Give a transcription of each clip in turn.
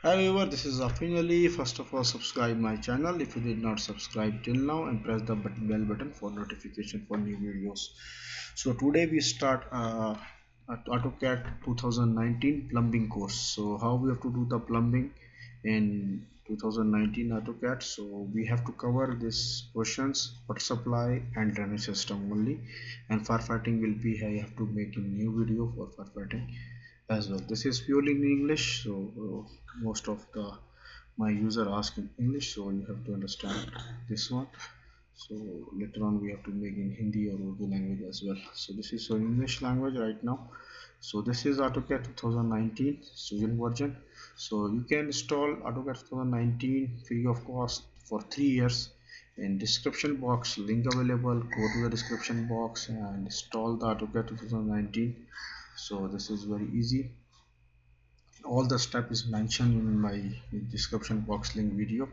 Hi everyone, this is Ali. First of all, subscribe my channel if you did not subscribe till now, and press the bell button for notification for new videos. So today we start at AutoCAD 2019 plumbing course. So how we have to do the plumbing in 2019 AutoCAD. So we have to cover these questions: water supply and drainage system only, and firefighting will be I have to make a new video for firefighting as well. This is purely in English, so most of the my user ask in English, so you have to understand this one. So later on we have to make in Hindi or Urdu language as well. So this is for English language right now. So this is AutoCAD 2019 student version. So you can install AutoCAD 2019 free of cost for 3 years. In description box link available, go to the description box and install the AutoCAD 2019. So this is very easy. All the step is mentioned in my description box link video.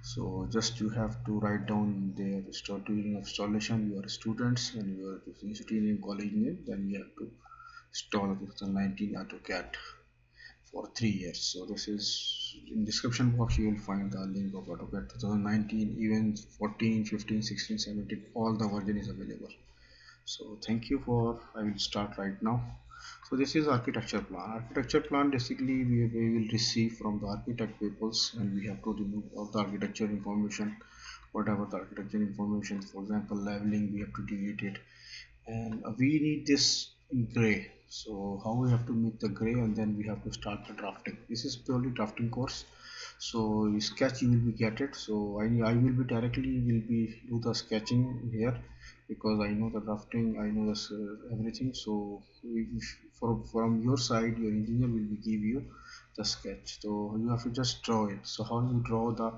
So just you have to write down their start during installation your students and your university name, college name, then you have to install 2019 AutoCAD for 3 years. So this is in description box, you will find the link of AutoCAD 2019, even 14, 15, 16, 17, all the version is available. So thank you for, I will start right now. So this is architecture plan. Architecture plan basically we will receive from the architect peoples, and we have to remove all the architecture information, whatever the architecture information, for example leveling, we have to delete it, and we need this in gray. So how we have to make the gray, and then we have to start the drafting. This is purely drafting course. So sketch you will be get it. So I will be directly will be do the sketching here, because I know the drafting, I know this everything. So from your side, your engineer will be give you the sketch, so you have to just draw it. So how you draw the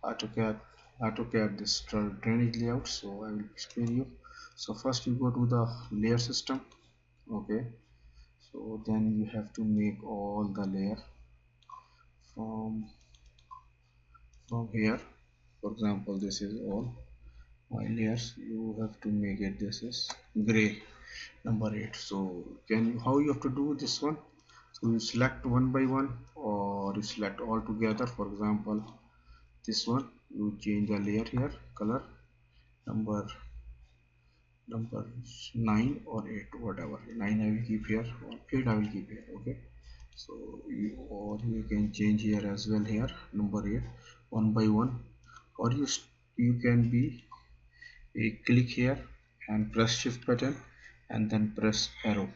AutoCAD this drainage layout, so I will explain you. So first you go to the layer system. Okay, so then you have to make all the layer from here. For example, this is all my layers. You have to make it, this is gray, number 8. So can you, how you have to do this one? So you select one by one, or you select all together. For example, this one, you change the layer here, color, number 9 or 8, whatever. 9 I will keep here, or 8 I will keep here. Okay, so you can change here as well, here number 8, one by one. Or you can be click here and press shift button, and then press arrow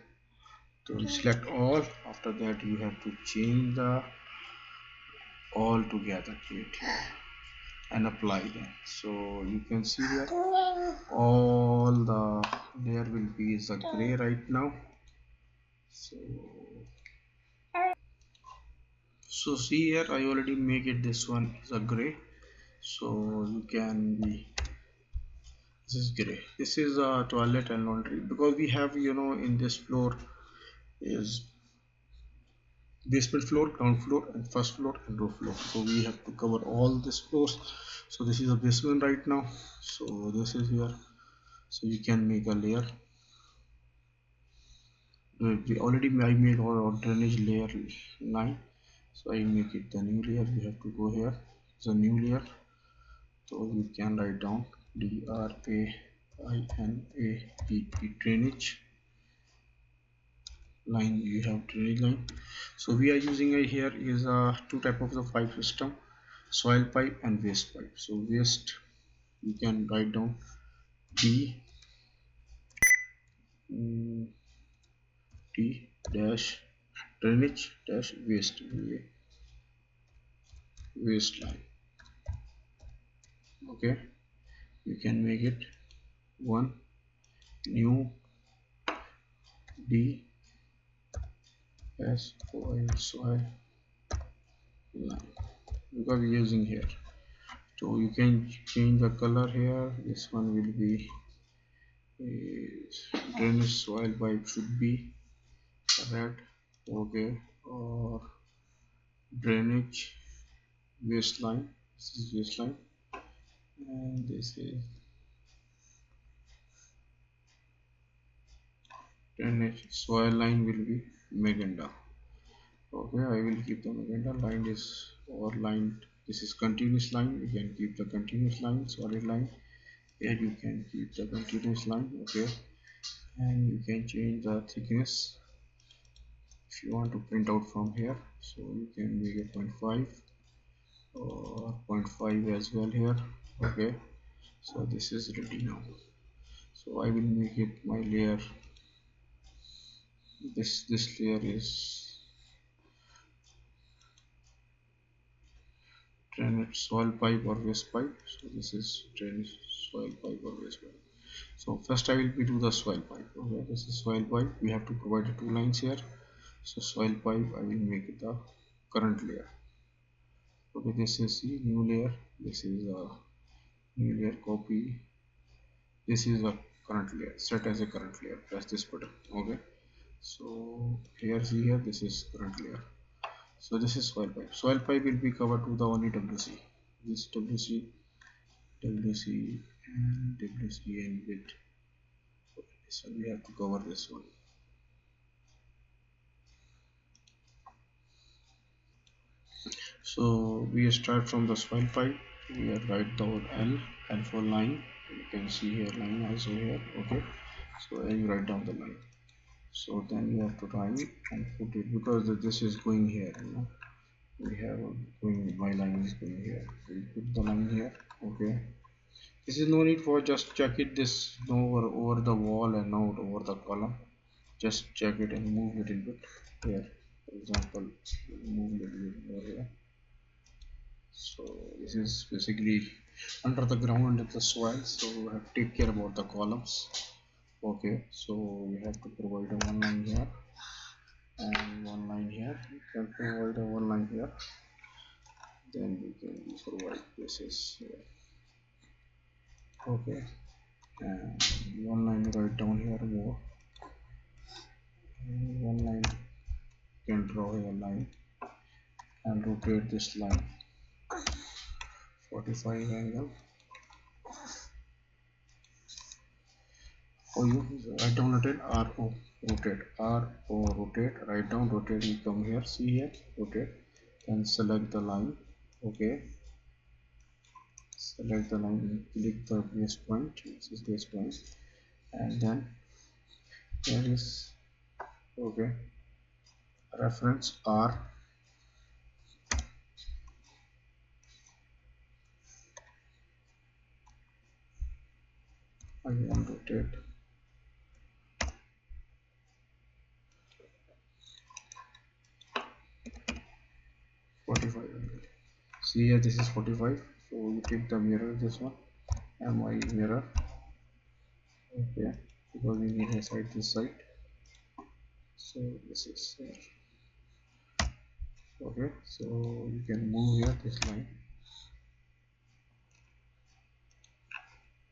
to select all. After that you have to change the all together, create here and apply them. So you can see that all the layer will be is a gray right now. So see here, I already make it, this one is a gray. So you can be, this is gray, this is a toilet and laundry, because we have, in this floor is basement floor, ground floor, and first floor and roof floor. So we have to cover all these floors. So this is a basement right now. So this is here. So you can make a layer. We already I made our drainage layer 9. So I make it the new layer. You have to go here. It's a new layer. So you can write down DRAINAGE drainage line. You have drainage line. So we are using here is two type of the pipe system: soil pipe and waste pipe. So waste, you can write down D T dash drainage dash waste line. Okay, you can make it one new D S soil line, because we're using here. So you can change the color here. This one will be drainage soil pipe should be red. Okay, or drainage waistline, this is waistline, and this is drainage soil line will be magenta. Okay, I will keep the magenta line is or line. This is continuous line. You can keep the continuous line, solid line. Here you can keep the continuous line. Okay, and you can change the thickness if you want to print out from here. So you can make it 0.5 or zero point 0.5 as well here. Okay, so this is ready now. So I will make it my layer. This layer is drainage soil pipe or waste pipe. So this is drainage soil pipe or waste pipe. So first I will be do the soil pipe. Okay, this is soil pipe. We have to provide two lines here. So soil pipe I will make it the current layer. Okay, this is the new layer. This is a new layer. Copy. This is a current layer. Set as a current layer. Press this button. Okay. So here, see here, this is current layer. So this is soil pipe. Soil pipe will be covered to the only WC. This WC, WC and WC and width. So we have to cover this one. So we start from the soil pipe. We have write down L for line. You can see here line also here. Okay. So you write down the line. So then you have to write and put it because this is going here. You know, we have a going my line is going here. We put the line here. Okay. This is no need for just check it this over the wall and not over the column. Just check it and move little bit here. For example, move little bit over here. So this is basically under the ground under the soil. So we have to take care about the columns. Okay, so we have to provide a one line here and one line here. You can provide a one line here. Then we can provide this is here. Okay, and one line right down here more. And one line you can draw a line and rotate this line 45 angle for you. Write down rotate RO rotate RO rotate. Write down rotate. You come here, see here rotate. Then select the line. Okay, select the line and click the base point. This is base point, and then here is okay reference R again rotate 45 angle. See here this is 45. So you take the mirror this one MI mirror. Okay, because we need a side this side. So this is here. Okay, so you can move here this line.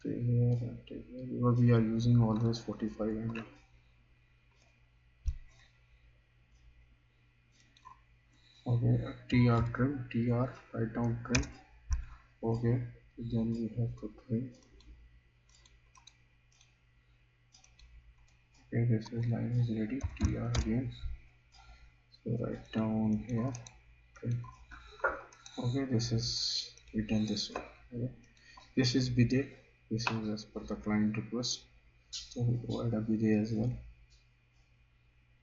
Take here and take here because we are using always 45 angle. Okay, TR trim, TR write down trim. Okay, then we have to trim. Okay, this is line is ready. TR again. So write down here trim. Okay, this is written this way. Okay, this is bidet. This is as per the client request. So we provide a bidet as well.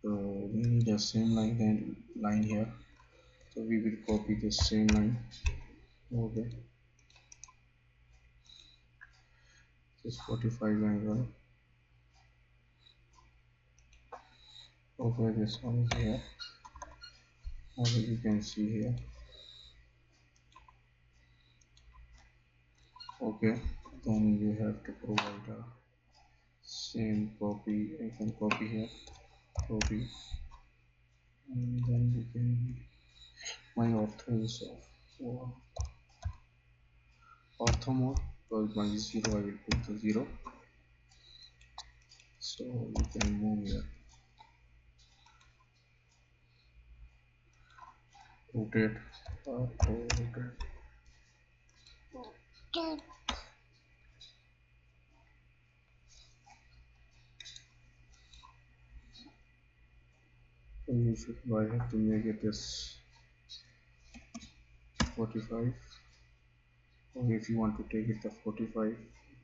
So we need the same line here. So we will copy the same line. Okay, this is 45 angle. Okay, this one is here. Okay, you can see here. Okay, then you have to provide a same copy. I can copy here, copy, and then we can my ortho is off. So, ortho mode because my 0 I will put the 0. So you can move here, rotate, rotate. So you should buy have to make it this 45, or if you want to take it the 45 you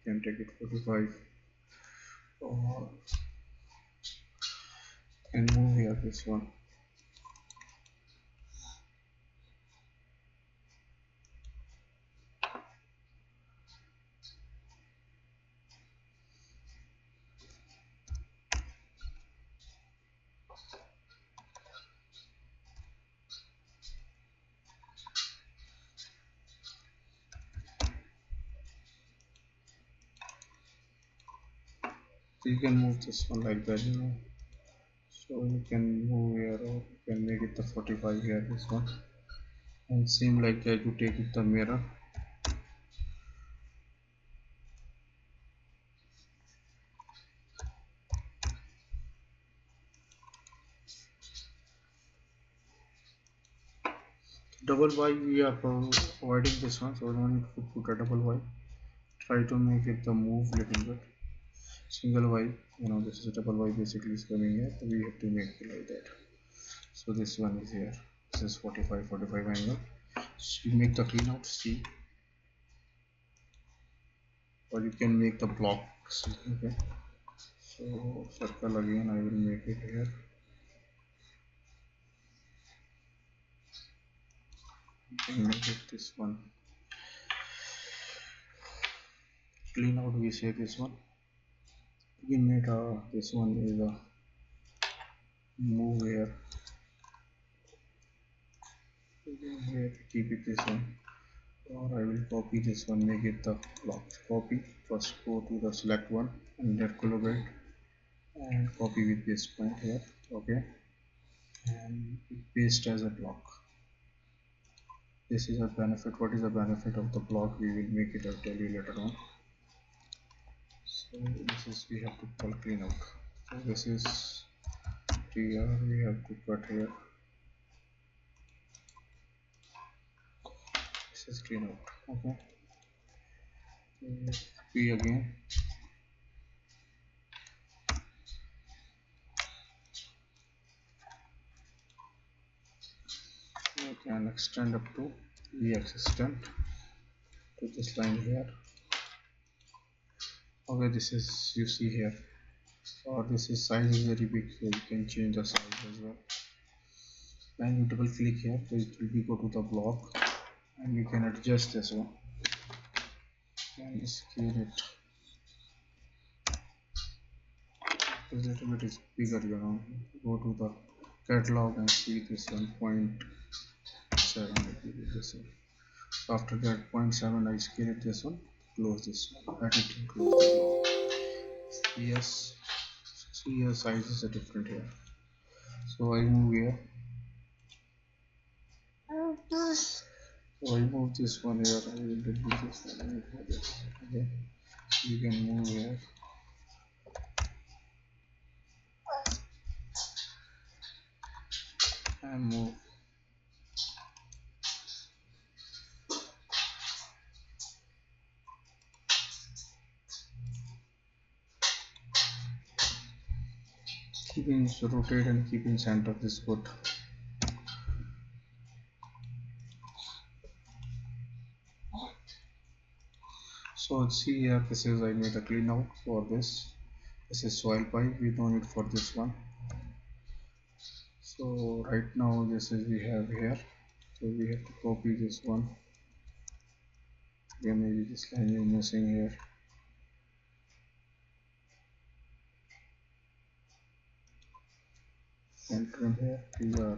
can take it 45, or can move here this one. So you can move this one like that, so you can move here, or you can make it the 45 here this one, and same like that you take it the mirror. Double Y we are providing this one, so we don't need to put a double Y. Try to make it the move little bit. Single Y, this is a double Y basically is coming here, so we have to make it like that. So this one is here, this is 45 angle. So you make the clean out C, or you can make the blocks. Okay, so circle again, I will make it here. You can make it this one. Clean out, we say this one. We made this one is a move here. Here keep it this one, or I will copy this one, make it the block. Copy, first go to the select one and that collaborate, and copy with this point here. Okay, and paste as a block. This is a benefit. What is the benefit of the block? We will make it, I'll tell you later on. So this is, we have to call clean out. So this is here, we have to cut here. This is clean out. Okay, P again. You can extend up to V extend to this line here. Okay, this is, you see here, or this is size is very big, so you can change the size as well. When you double click here, so it will be go to the block, and you can adjust this one and scale it a little bit is bigger. Go to the catalog and see this 1.7. This one. So after that 0.7 I scale it this one, close this one, edit and close the block. Yes, see here sizes are different here. So I move here. So I move this one here, I will delete this one and move this. Okay, you can move here and move. Keeping rotate and keeping center this good. So see here, this is, I made a clean out for this. This is soil pipe, we don't need for this one. So right now this is we have here, so we have to copy this one. Again, maybe this line is missing here. And from here we are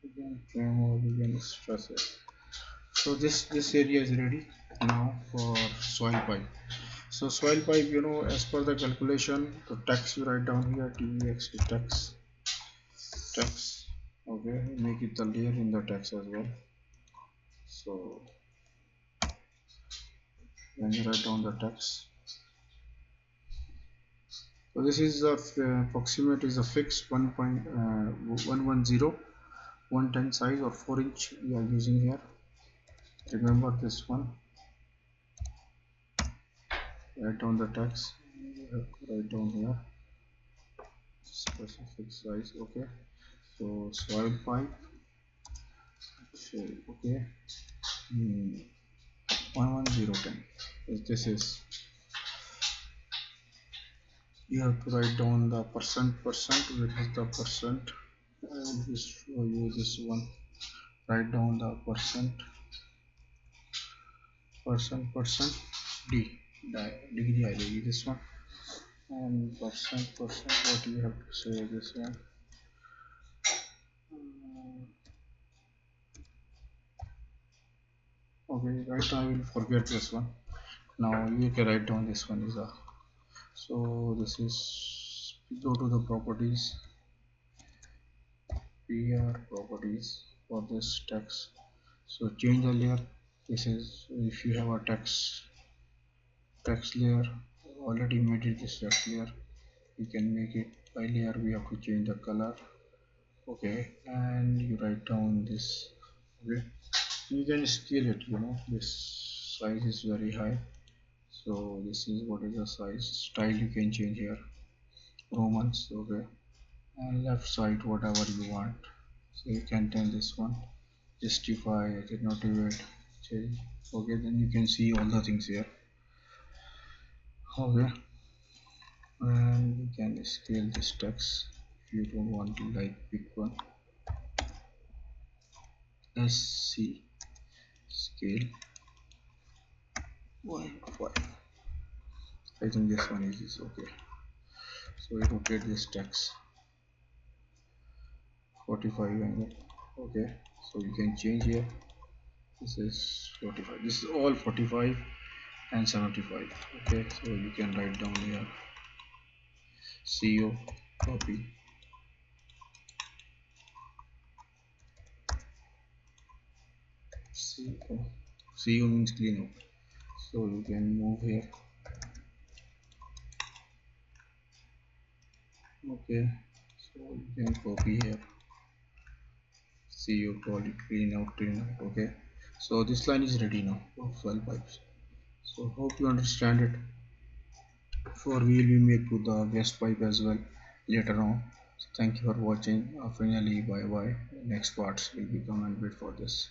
again frame, or we can stress it. So this area is ready now for soil pipe. So soil pipe, as per the calculation, the text you write down here, TX text. Okay, make it the layer in the text as well. So when you write down the text, So this is the approximate is a fixed 1.110 110 size or 4 inch we are using here. Remember this one. Write down the text. Write down here specific size. Okay. So soil pipe. So okay. 11010. This is, you have to write down the percent. Which is the percent? This use this one. Write down the percent d degree I will this one, and percent what you have to say this one. Okay, right now I will forget this one. Now you can write down this one is a, so this is, go to the properties, PR properties for this text. So change the layer. This is, if you have a text layer already made it this text layer, you can make it by layer. We have to change the color. Okay, and you write down this. Okay, you can scale it, this size is very high, so this is what is the size. Style you can change here, Romans. Okay, and left side whatever you want, so you can tell this one, justify, did not motivate, change. Okay, then you can see all the things here. Okay, and we can scale this text if you don't want to like big one. SC scale 1.5. I think this one is okay. So we rotate this text 45 angle. Okay, so you can change here. This is 45. This is all 45 and 75. Okay, so you can write down here CO, copy, CO. CO means clean up. So you can move here. Okay, so you can copy here. CO, call it clean out. Okay, so this line is ready now for 12 pipes. So hope you understand it. For we will be make to the guest pipe as well later on. So thank you for watching. Finally, bye bye. Next parts will be come and wait for this.